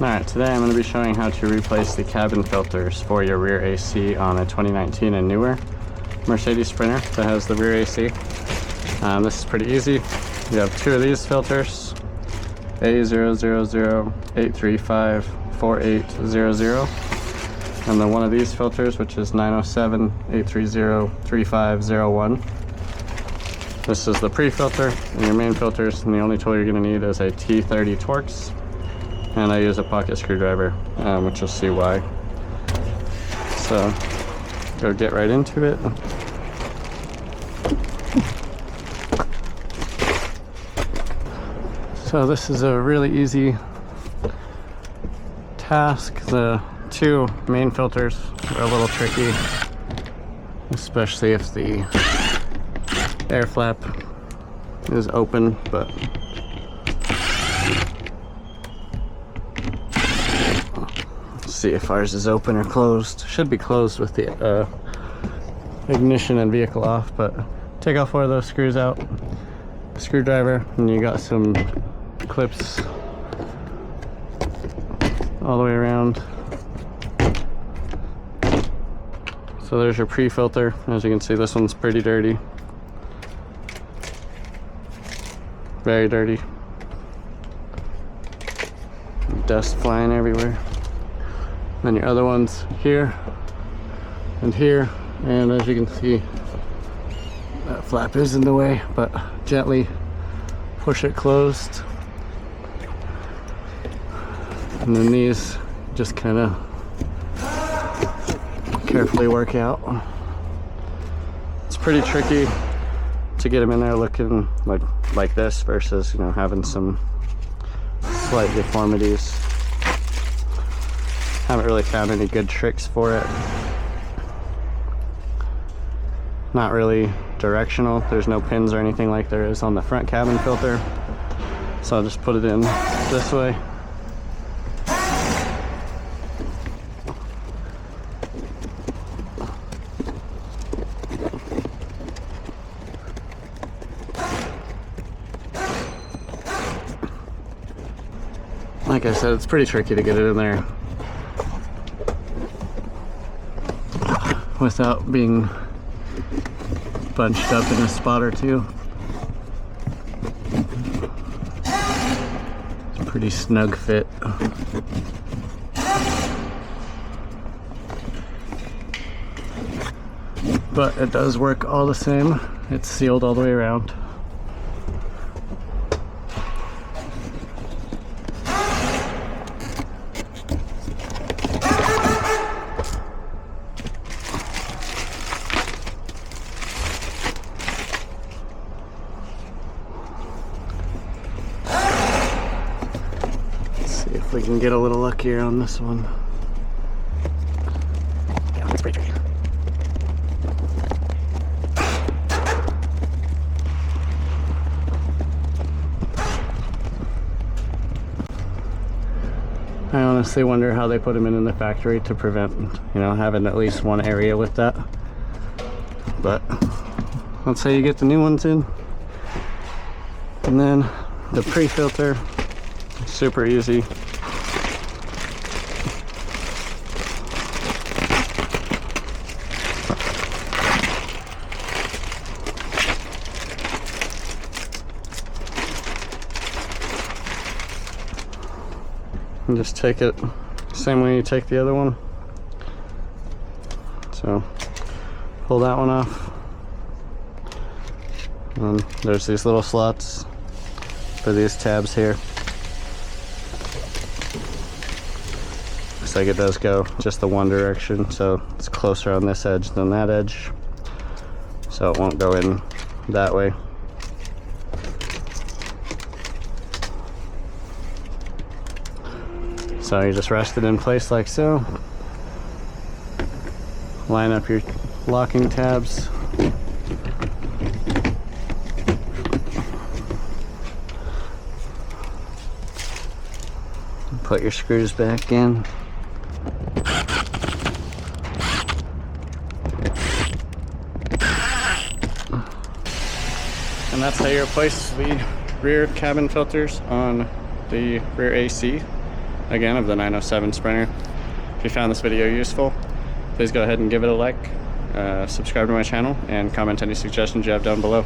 Alright, today I'm going to be showing how to replace the cabin filters for your rear AC on a 2019 and newer Mercedes Sprinter that has the rear AC. This is pretty easy. You have two of these filters, A000-835-4800, and then one of these filters, which is 907-830-3501. This is the pre-filter and your main filters, and the only tool you're going to need is a T30 Torx. And I use a pocket screwdriver, which you'll see why. So, go get right into it. So this is a really easy task. The two main filters are a little tricky, especially if the air flap is open, but see if ours is open or closed. Should be closed with the ignition and vehicle off, but take off one of those screws out, screwdriver, and you got some clips all the way around. So there's your pre-filter. As you can see, this one's pretty dirty, very dirty, dust flying everywhere. Then your other ones here and here, and as you can see, that flap is in the way, but gently push it closed. And then these just kind of carefully work out. It's pretty tricky to get them in there looking like this versus, you know, having some slight deformities. Haven't really found any good tricks for it. Not really directional. There's no pins or anything like there is on the front cabin filter. So I'll just put it in this way. Like I said, it's pretty tricky to get it in there without being bunched up in a spot or two. It's a pretty snug fit. But it does work all the same. It's sealed all the way around. If we can get a little luckier on this one. Yeah, it's pretty tricky. I honestly wonder how they put them in the factory to prevent, you know, having at least one area with that. But let's say you get the new ones in, and then the pre-filter, super easy. And just take it same way you take the other one. So pull that one off, and there's these little slots for these tabs here. Looks like it does go just the one direction, so it's closer on this edge than that edge, so it won't go in that way. So you just rest it in place like so. Line up your locking tabs. Put your screws back in. And that's how you replace the rear cabin filters on the rear AC. again, of the 907 Sprinter. If you found this video useful, please go ahead and give it a like, subscribe to my channel, and comment any suggestions you have down below.